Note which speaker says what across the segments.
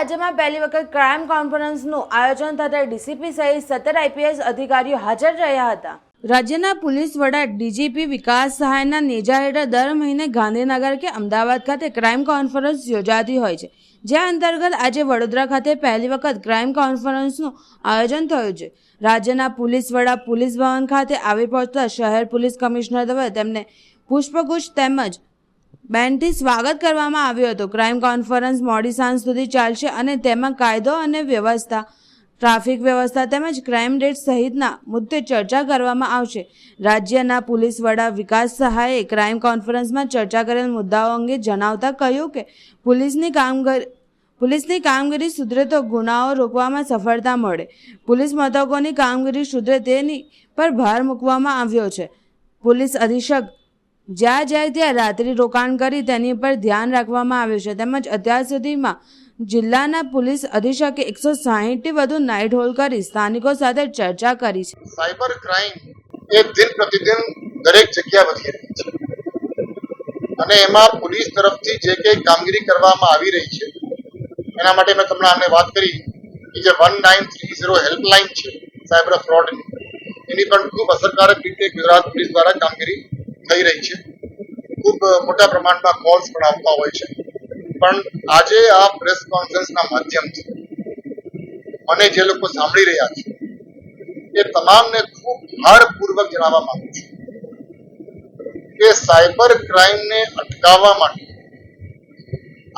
Speaker 1: રાજ્યમાં પહેલી વખત ક્રાઇમ કોન્ફરન્સનું આયોજન થતા ડીસીપી સહિત 17 આઈપીએસ અધિકારીઓ હાજર રહ્યા હતા। રાજ્યના પોલીસ વડા ડીજીપી વિકાસ સહાયના નેજા હેઠળ દર મહિને ગાંધીનગર કે અમદાવાદ ખાતે ક્રાઇમ કોન્ફરન્સ યોજાતી હોય છે, જે અંતર્ગત આજે વડોદરા ખાતે પહેલી વખત ક્રાઇમ કોન્ફરન્સનું આયોજન થયું છે। રાજ્યના પોલીસ વડા પોલીસ ભવન ખાતે આવી પહોંચતા શહેર પોલીસ કમિશનર દ્વારા તેમને પુષ્પગુચ્છ તેમજ બેનથી સ્વાગત કરવામાં આવ્યું હતું। ક્રાઇમ કોન્ફરન્સ મોડી સાંજ સુધી ચાલશે અને તેમાં કાયદો અને વ્યવસ્થા, ટ્રાફિક વ્યવસ્થા તેમજ ક્રાઇમ રેટ સહિતના મુદ્દે ચર્ચા કરવામાં આવશે। રાજ્યના પોલીસ વડા વિકાસ સહાયે ક્રાઇમ કોન્ફરન્સમાં ચર્ચા કરેલ મુદ્દાઓ અંગે જણાવતા કહ્યું કે પોલીસની કામગીરી સુધરે તો ગુનાઓ રોકવામાં સફળતા મળે। પોલીસ મથકોની કામગીરી સુધરે તેની પર ભાર મૂકવામાં આવ્યો છે। પોલીસ અધિક્ષક જ્યાં જાય ત્યાં રાત્રિ રોકાણ કરી તેની પર ધ્યાન રાખવામાં આવ્યું છે તેમજ અત્યાર સુધીમાં જિલ્લાના પોલીસ અધિક્ષકે 160થી વધુ નાઇટ હોલ્ડ કરી સ્થાનિકો સાથે ચર્ચા કરી છે।
Speaker 2: સાયબર ક્રાઇમ એ દિન પ્રતિદિન દરેક જગ્યા વધી રહી છે અને એમાં પોલીસ તરફથી જે કંઈ કામગીરી કરવામાં આવી રહી છે એના માટે મેં તમને આને વાત કરી કે જે 1930 હેલ્પલાઇન છે સાયબર ફ્રોડની, એની પણ ખૂબ અસરકારક રીતે ગુજરાત પોલીસ દ્વારા કામગીરી થઈ રહી છે। ખૂબ મોટા પ્રમાણમાં કોલ્સ પણ આવતા હોય છે, પણ આજે આ પ્રેસ કોન્ફરન્સના માધ્યમથી મને જે લોકો સાંભળી રહ્યા છે એ તમામને ખૂબ ભારપૂર્વક જણાવવા માંગુ છું કે સાયબર ક્રાઇમને અટકાવવા માટે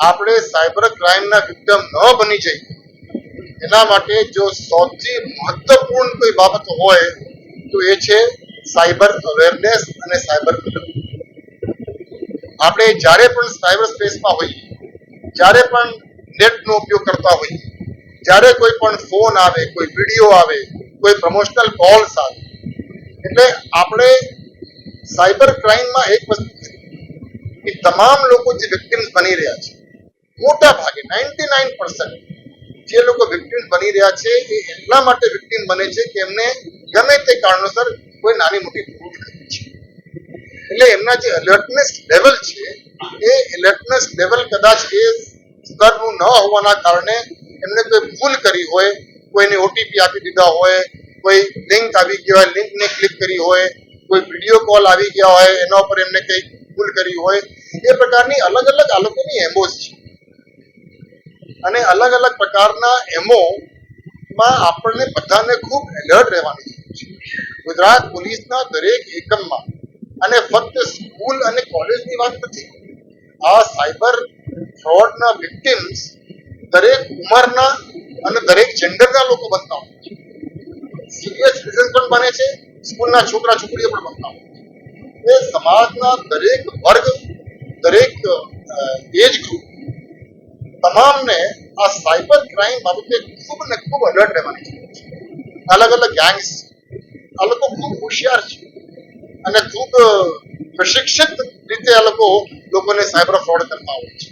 Speaker 2: આપણે સાયબર ક્રાઇમના વિક્ટિમ ન બની જઈએ એના માટે જો સૌથી મહત્વપૂર્ણ કોઈ બાબત હોય તો એ છે સાયબર અવેરનેસ અને સાયબર આપણે જ્યારે પણ સાયબર સ્પેસમાં હોઈએ, જ્યારે પણ નેટનો ઉપયોગ કરતા હોઈએ, જ્યારે કોઈ પણ ફોન આવે, કોઈ વિડીયો આવે, કોઈ પ્રમોશનલ કોલ્સ આવે, એટલે આપણે સાયબર ક્રાઇમમાં એક વસ્તુ કે તમામ લોકો જે વિક્ટિમ્સ બની રહ્યા છે, મોટા ભાગે 99% જે લોકો વિક્ટિમ્સ બની રહ્યા છે એ એટલા માટે વિક્ટિમ બને છે કે એમને ગમે તે કારણોસર કોઈ નાની મોટી ભૂલ કરી છે, એટલે એમના જે એલર્ટનેસ લેવલ છે એ એલર્ટનેસ લેવલ કદાચ એ સ્તરનું ન હોવાના કારણે એમને કોઈ ભૂલ કરી હોય, કોઈને ઓટીપી આપી દીધા હોય, કોઈ લિંક આવી ગઈ હોય, લિંકને ક્લિક કરી હોય, કોઈ વિડીયો કોલ આવી ગયા હોય એના ઉપર એમને કંઈ ભૂલ કરી હોય, એ પ્રકારની અલગ અલગ આ લોકોની એમોસ છે અને અલગ અલગ પ્રકારના એમોમાં આપણને બધાને ખૂબ એલર્ટ રહેવાની છે। ગુજરાત પોલીસના દરેક એકમમાં અને ફક્ત સ્કૂલ અને કોલેજની વાત નથી, આ સાયબર ફ્રોડના વિક્ટિમ્સ દરેક ઉંમરના અને દરેક જેન્ડરના લોકો બનતા હોય છે, સિનિયર સિટીઝન પણ બને છે, સ્કૂલના છોકરા છોકરીઓ પણ બનતા હોય છે। એ સમાજના દરેક વર્ગ, દરેક એજ ગ્રુપ તમામને આ સાયબર ક્રાઇમ બાબતે ખૂબ ને ખૂબ એલર્ટ રહેવાની જરૂર છે। અલગ અલગ ગેંગ્સ આ લોકો ખૂબ હોશિયાર છે અને ખૂબ પ્રશિક્ષિત રીતે આ લોકોને સાયબર ફ્રોડ કરતા હોય છે।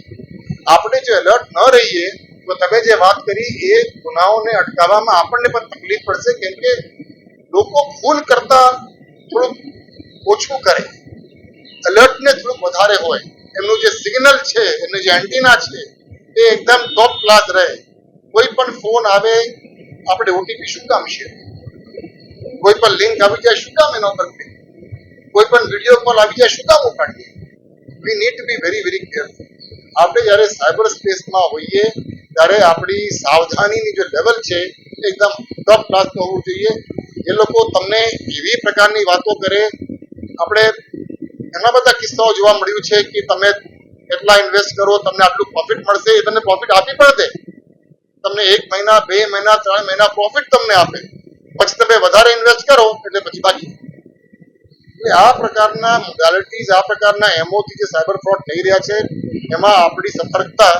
Speaker 2: આપણે જો એલર્ટ ન રહીએ તો તમે જે વાત કરી એ ગુનાઓને અટકાવવામાં આપણને પણ તકલીફ પડશે, કેમ કે લોકો ભૂલ કરતા થોડુંક ઓછું કરે, એલર્ટને થોડુંક વધારે હોય, એમનું જે સિગ્નલ છે, એમનું જે એન્ટીના છે એ એકદમ ટોપ ક્લાસ રહે। કોઈ પણ ફોન આવે આપણે ઓટીપી શું કામ શેર, કોઈ પણ લિંક આવી જાય શું કામ એના ઉપર ક્લિક, કોઈ પણ વિડીયો કોલ આવી જાય શું કામ ઉપાડીએ, we need to be very very careful. આપણે જ્યારે સાયબર સ્પેસમાં હોઈએ ત્યારે આપણી સાવધાનીની જે લેવલ છે એકદમ ટોપ ક્લાસનું હોવું જોઈએ। એ લોકો તમને એવી પ્રકારની વાતો કરે, આપણે ઘણા બધા કિસ્સાઓ જોવા મળ્યું છે કે તમે એટલા ઇન્વેસ્ટ કરો તમને આટલું પ્રોફિટ મળશે, એ તમને પ્રોફિટ આપી પણ દે, તમને 1 મહિના 2 મહિના 3 મહિના પ્રોફિટ તમને આપે, પછી તમે વધારે ઇન્વેસ્ટ કરો એટલે પછી બાકી। એટલે આ પ્રકારના મોડાલિટીઝ, આ પ્રકારના એમઓથી જે સાયબર ફ્રોડ થઈ રહ્યા છે એમાં આપણી સતર્કતા